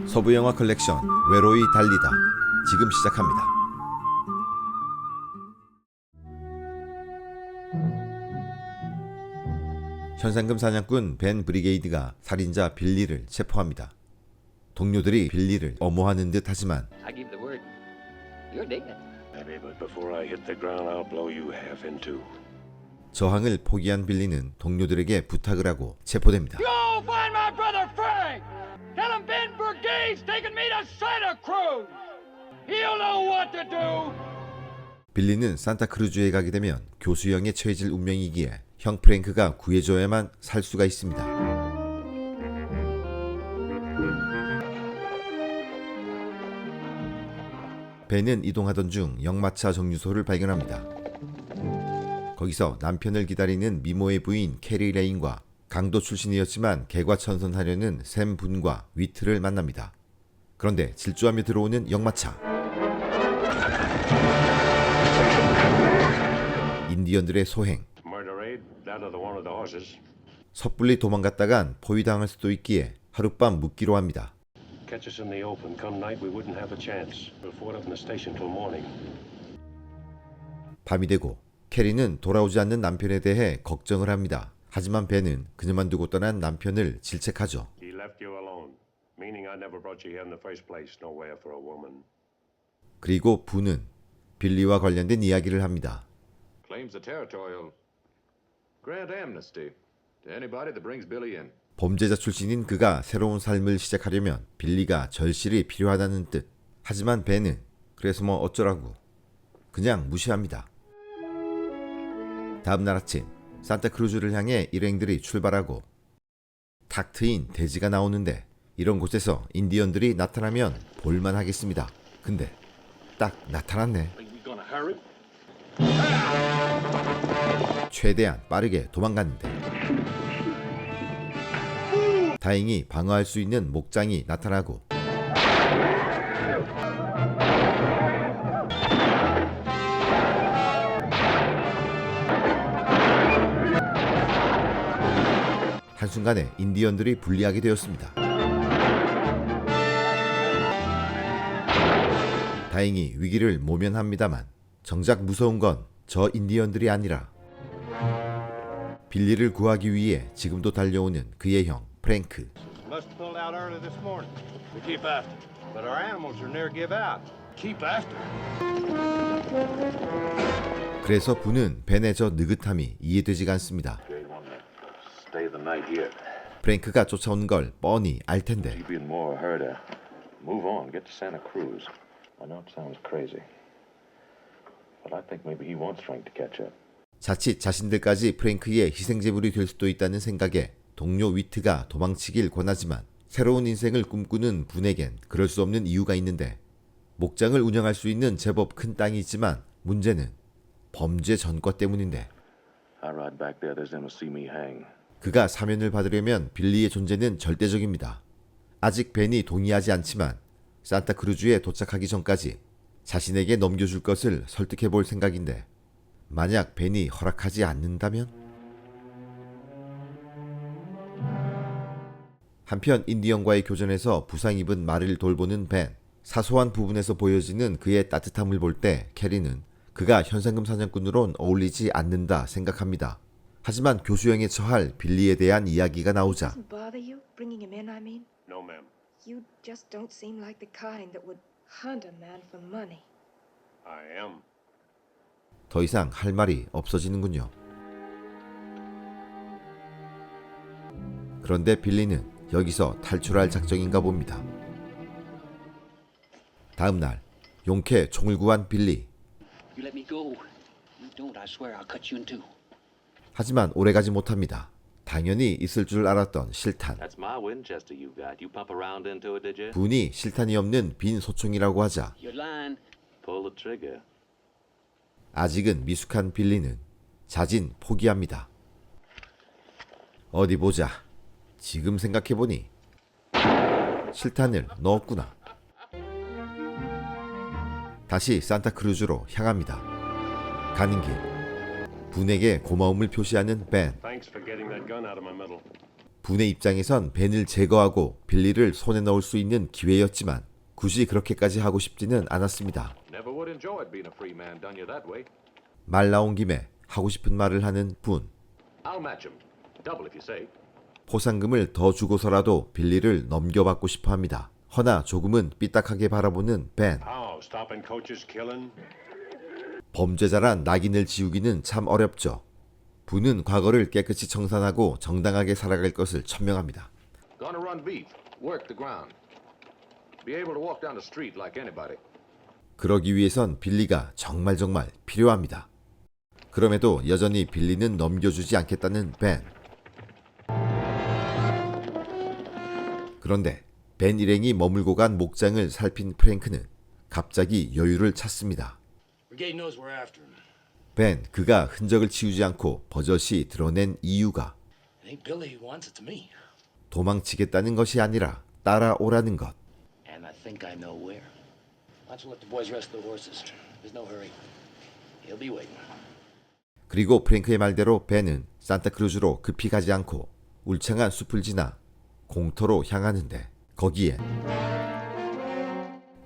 서부영화 컬렉션 외로이 달리다 지금 시작합니다. 현상금 사냥꾼 벤 브리게이드가 살인자 빌리를 체포합니다. 동료들이 빌리를 엄호하는 듯 하지만 I give the word. You're digging it. Maybe, but before I hit the ground, I'll blow you half in two. 저항을 포기한 빌리는 동료들에게 부탁을 하고 체포됩니다. Go find my brother Frank! Tell him Ben Brigade's taking me to Santa Cruz! He'll know what to do! 빌리는 산타크루즈에 가게 되면 교수형에 처해질 운명이기에 형 프랭크가 구해줘야만 살 수가 있습니다. 벤은 이동하던 중 역마차 정류소를 발견합니다. 거기서 남편을 기다리는 미모의 부인 캐리 레인과 강도 출신이었지만 개과천선하려는 샘 분과 위트를 만납니다. 그런데 질주하며 들어오는 역마차. 인디언들의 소행. Murder aid, down to the one of the horses. 섣불리 도망갔다간 포위당할 수도 있기에 하룻밤 묵기로 합니다. Catch us in the open. Come night, we wouldn't have a chance. We'll ford up in the station till morning. 밤이 되고 캐리는 돌아오지 않는 남편에 대해 걱정을 합니다. 하지만 벤은 그녀만 두고 떠난 남편을 질책하죠. He left you alone, meaning I never brought you here in the first place. Nowhere for a woman. 그리고 부는 빌리와 관련된 이야기를 합니다. Claims the territorial. Grant amnesty to anybody that brings Billy in. 범죄자 출신인 그가 새로운 삶을 시작하려면 빌리가 절실히 필요하다는 뜻. 하지만 벤은 그래서 뭐 어쩌라고 그냥 무시합니다. 다음날 아침 산타크루즈를 향해 일행들이 출발하고 탁 트인 대지가 나오는데 이런 곳에서 인디언들이 나타나면 볼만하겠습니다. 근데 딱 나타났네. 최대한 빠르게 도망갔는데 다행히 방어할 수 있는 목장이 나타나고 한순간에 인디언들이 불리하게 되었습니다. 다행히 위기를 모면합니다만 정작 무서운 건 저 인디언들이 아니라 빌리를 구하기 위해 지금도 달려오는 그의 형 프랭크. Must have pulled out early this morning. We keep after, but our animals are near give out. Keep after. 그래서 부는 벤의 저 느긋함이 이해되지가 않습니다. Stay the night here. 프랭크가 쫓아오는 걸 뻔히 알 텐데 Keep in more herd. Move on. Get to Santa Cruz. I know it sounds crazy, but I think maybe he wants Frank to catch up. 자칫 자신들까지 프랭크의 희생제물이 될 수도 있다는 생각에 동료 위트가 도망치길 권하지만 새로운 인생을 꿈꾸는 분에겐 그럴 수 없는 이유가 있는데 목장을 운영할 수 있는 제법 큰 땅이 있지만 문제는 범죄 전과 때문인데 I ride back there. There's them to see me hang. 그가 사면을 받으려면 빌리의 존재는 절대적입니다. 아직 벤이 동의하지 않지만 산타크루즈에 도착하기 전까지 자신에게 넘겨줄 것을 설득해 볼 생각인데 만약 벤이 허락하지 않는다면? 한편 인디언과의 교전에서 부상 입은 말을 돌보는 벤. 사소한 부분에서 보여지는 그의 따뜻함을 볼 때 캐리는 그가 현상금 사냥꾼으론 어울리지 않는다 생각합니다. 하지만 교수형에 처할 빌리에 대한 이야기가 나오자 Doesn't bother you bringing him in, I mean? No, ma'am. You just don't seem like the kind that would hunt a man for money. I am. 더 이상 할 말이 없어지는군요. 그런데 빌리는 여기서 탈출할 작정인가 봅니다. 다음 날 용케 총을 구한 빌리. You let me go. You don't, I swear I'll cut you in two. 하지만 오래가지 못합니다. 당연히 있을 줄 알았던 실탄. That's my Winchester you got. You pump around into it, did you? 분이 실탄이 없는 빈 소총이라고 하자 You're lying. Pull the trigger. 아직은 미숙한 빌리는 자진 포기합니다. 어디 보자. 지금 생각해보니 실탄을 넣었구나. 다시 산타크루즈로 향합니다. 가는 길 분에게 고마움을 표시하는 벤. Thanks for getting that gun out of my middle. 분의 입장에선 벤을 제거하고 빌리를 손에 넣을 수 있는 기회였지만 굳이 그렇게까지 하고 싶지는 않았습니다. Never would enjoy it being a free man done you that way. 말 나온 김에 하고 싶은 말을 하는 분. I'll match him. Double if you say. 포상금을 더 주고서라도 빌리를 넘겨받고 싶어 합니다. 허나 조금은 삐딱하게 바라보는 벤. How? Stopping coaches killing? 범죄자란 낙인을 지우기는 참 어렵죠. 분은 과거를 깨끗이 청산하고 정당하게 살아갈 것을 천명합니다. Gonna run beef. Work the ground. Be able to walk down the street like anybody. 그러기 위해선 빌리가 정말 필요합니다. 그럼에도 여전히 빌리는 넘겨주지 않겠다는 벤. 그런데 벤 일행이 머물고 간 목장을 살핀 프랭크는 갑자기 여유를 찾습니다. Brigade knows we're after him. 벤, 그가 흔적을 치우지 않고 버젓이 드러낸 이유가 It ain't Billy who wants it to me. 도망치겠다는 것이 아니라 따라오라는 것. And I think I know where. Why don't you let the boys rest their horses? There's no hurry. He'll be waiting. 그리고 프랭크의 말대로 벤은 산타크루즈로 급히 가지 않고 울창한 숲을 지나 공터로 향하는데 거기에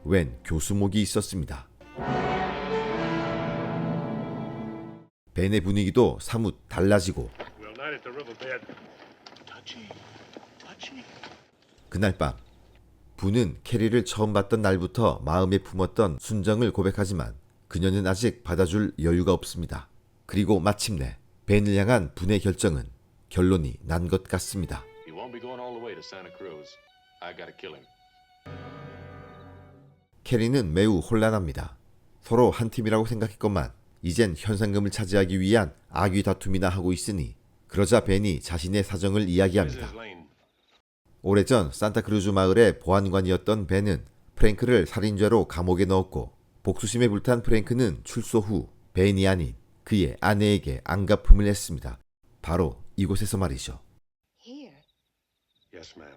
웬 교수목이 있었습니다. 벤의 분위기도 사뭇 달라지고 We'll night at the riverbed. Touchy. Touchy. 그날 밤 분은 캐리를 처음 봤던 날부터 마음에 품었던 순정을 고백하지만 그녀는 아직 받아줄 여유가 없습니다. 그리고 마침내 벤을 향한 분의 결정은 결론이 난 것 같습니다. He won't be going all the way to Santa Cruz. I gotta kill him. 캐리는 매우 혼란합니다. 서로 한 팀이라고 생각했건만 이젠 현상금을 차지하기 위한 악의 다툼이나 하고 있으니 그러자 벤이 자신의 사정을 이야기합니다. Mrs. Lane. 오래전 산타크루즈 마을의 보안관이었던 벤은 프랭크를 살인죄로 감옥에 넣었고 복수심에 불탄 프랭크는 출소 후 벤이 아닌 그의 아내에게 안갚음을 했습니다. 바로 이곳에서 말이죠. Here. Yes, ma'am.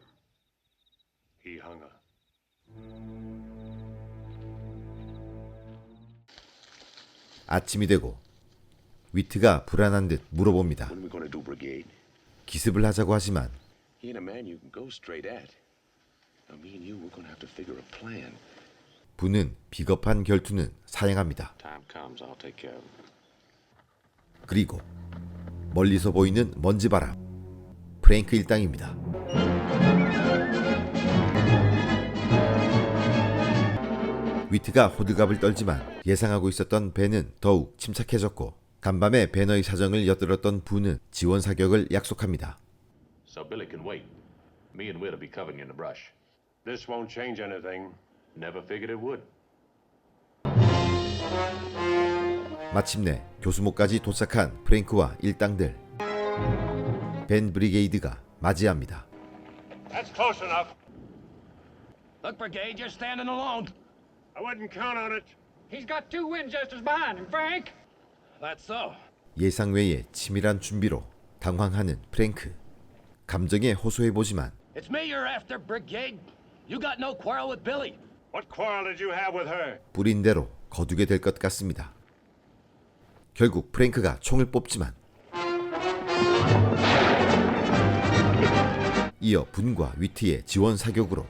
He hung her. 아침이 되고 위트가 불안한 듯 물어봅니다. What are we going to do, Brigade? 기습을 하자고 하지만 He ain't a man you can go straight at. Now, me and you, we're going to have to figure a plan. 분은 비겁한 결투는 사양합니다. Time comes, I'll take care of him. 그리고 멀리서 보이는 먼지바람, 프랭크 일당입니다. 위트가 호들갑을 떨지만 예상하고 있었던 벤은 더욱 침착해졌고 간밤에 배너의 사정을 엿들었던 부는 지원 사격을 약속합니다. So Billy can wait. Me and Whit'll be covering in the brush. This won't change anything. Never figured it would. 마침내 교수목까지 도착한 프랭크와 일당들. 벤 브리게이드가 맞이합니다. That's close enough. Look, Brigade, you're standing alone. I wouldn't count on it. He's got 2 Winchesters behind him, Frank. That's so. 예상 외의 치밀한 준비로 당황하는 프랭크. 감정에 호소해보지만 It's me you're after, Brigade. You got no quarrel with Billy. What quarrel did you have with her? 뿌린 대로 거두게 될 것 같습니다. 결국 프랭크가 총을 뽑지만 이어 분과 위트의 지원 사격으로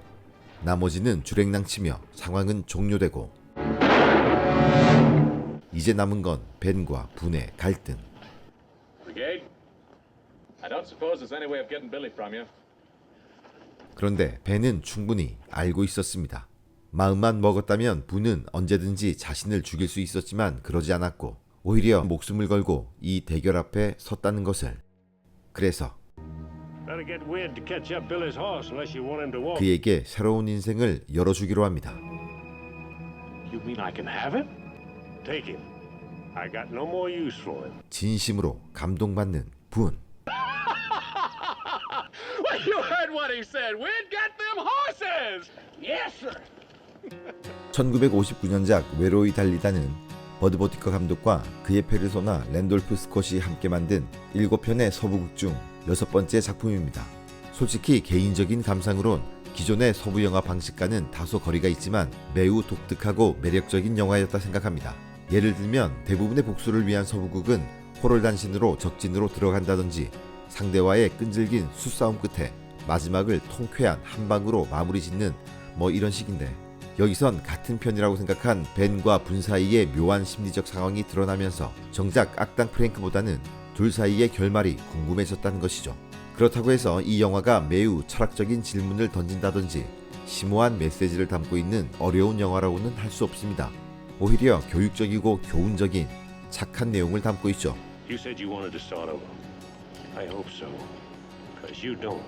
나머지는 주랭랑치며 상황은 종료되고 이제 남은 건 벤과 분의 갈등. Brigade? I don't suppose there's any way of getting Billy from you. 그런데 벤은 충분히 알고 있었습니다. 마음만 먹었다면 분은 언제든지 자신을 죽일 수 있었지만 그러지 않았고 오히려 목숨을 걸고 이 대결 앞에 섰다는 것을. 그래서 Better get Wid to catch up Billy's horse unless you want him to walk. 그에게 새로운 인생을 열어주기로 합니다. You mean I can have him? Take him. I got no more use for him. 진심으로 감동받는 분. Well, you heard what he said. We'd got them horses. Yes, sir. 1959년작 외로이 달리다는 버드 보티커 감독과 그의 페르소나 랜돌프 스콧이 함께 만든 7편의 서부극 중 6번째 작품입니다. 솔직히 개인적인 감상으론 기존의 서부 영화 방식과는 다소 거리가 있지만 매우 독특하고 매력적인 영화였다 생각합니다. 예를 들면 대부분의 복수를 위한 서부극은 호롤 단신으로 적진으로 들어간다든지 상대와의 끈질긴 수싸움 끝에 마지막을 통쾌한 한 방으로 마무리 짓는 뭐 이런 식인데, 여기선 같은 편이라고 생각한 벤과 분 사이의 묘한 심리적 상황이 드러나면서 정작 악당 프랭크보다는 둘 사이의 결말이 궁금해졌다는 것이죠. 그렇다고 해서 이 영화가 매우 철학적인 질문을 던진다든지 심오한 메시지를 담고 있는 어려운 영화라고는 할 수 없습니다. 오히려 교육적이고 교훈적인 착한 내용을 담고 있죠. You said you wanted to start over. I hope so. Because you don't.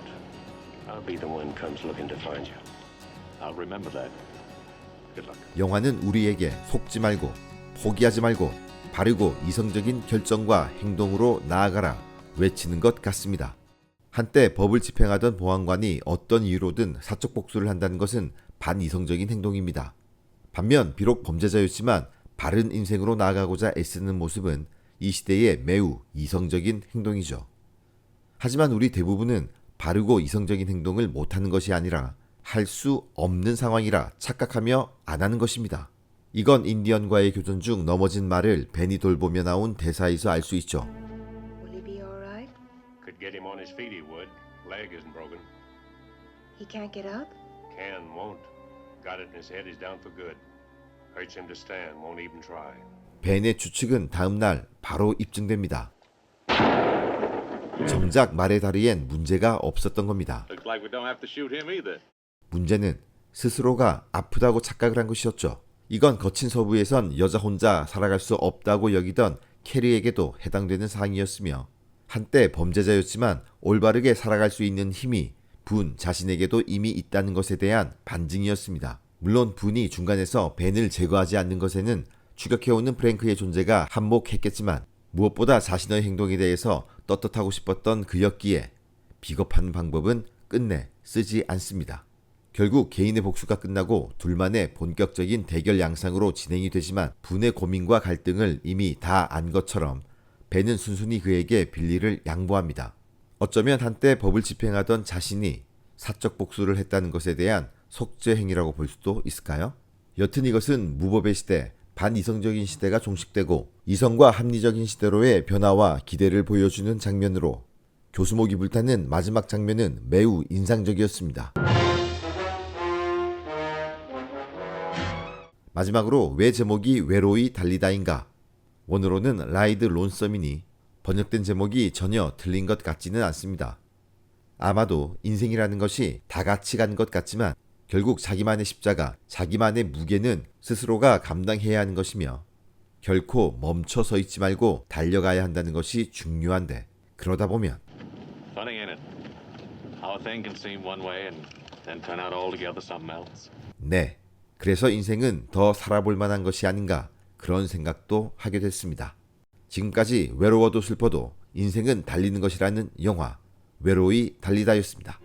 I'll be the one comes looking to find you. I'll remember that. Good luck. 영화는 우리에게 속지 말고 포기하지 말고 바르고 이성적인 결정과 행동으로 나아가라 외치는 것 같습니다. 한때 법을 집행하던 보안관이 어떤 이유로든 사적 복수를 한다는 것은 반이성적인 행동입니다. 반면 비록 범죄자였지만 바른 인생으로 나아가고자 애쓰는 모습은 이 시대의 매우 이성적인 행동이죠. 하지만 우리 대부분은 바르고 이성적인 행동을 못하는 것이 아니라 할 수 없는 상황이라 착각하며 안 하는 것입니다. 이건 인디언과의 교전 중 넘어진 말을 벤이 돌보며 나온 대사에서 알 수 있죠. Will he be all right? Could get him on his feet, he would. Leg isn't broken. He can't get up? Can, won't. Got it in his head, he's down for good. Hurts him to stand, won't even try. 벤의 추측은 다음날 바로 입증됩니다. 정작 말의 다리엔 문제가 없었던 겁니다. Looks like we don't have to shoot him either. 문제는 스스로가 아프다고 착각을 한 것이었죠. 이건 거친 서부에선 여자 혼자 살아갈 수 없다고 여기던 캐리에게도 해당되는 사항이었으며, 한때 범죄자였지만 올바르게 살아갈 수 있는 힘이 분 자신에게도 이미 있다는 것에 대한 반증이었습니다. 물론 분이 중간에서 벤을 제거하지 않는 것에는 추격해오는 프랭크의 존재가 한몫했겠지만, 무엇보다 자신의 행동에 대해서 떳떳하고 싶었던 그였기에 비겁한 방법은 끝내 쓰지 않습니다. 결국 개인의 복수가 끝나고 둘만의 본격적인 대결 양상으로 진행이 되지만, 분의 고민과 갈등을 이미 다 안 것처럼 벤은 순순히 그에게 빌리를 양보합니다. 어쩌면 한때 법을 집행하던 자신이 사적 복수를 했다는 것에 대한 속죄 행위라고 볼 수도 있을까요? 여튼 이것은 무법의 시대, 반이성적인 시대가 종식되고 이성과 합리적인 시대로의 변화와 기대를 보여주는 장면으로 교수목이 불타는 마지막 장면은 매우 인상적이었습니다. 마지막으로 왜 제목이 외로이 달리다인가? 원어로는 라이드 론썸이니 번역된 제목이 전혀 틀린 것 같지는 않습니다. 아마도 인생이라는 것이 다 같이 간 것 같지만 결국 자기만의 십자가, 자기만의 무게는 스스로가 감당해야 하는 것이며, 결코 멈춰 서 있지 말고 달려가야 한다는 것이 중요한데, 그러다 보면 Funny, ain't it? How a thing can seem one way and then turn out altogether something else. 네, 그래서 인생은 더 살아볼 만한 것이 아닌가, 그런 생각도 하게 됐습니다. 지금까지 외로워도 슬퍼도 인생은 달리는 것이라는 영화 외로이 달리다였습니다.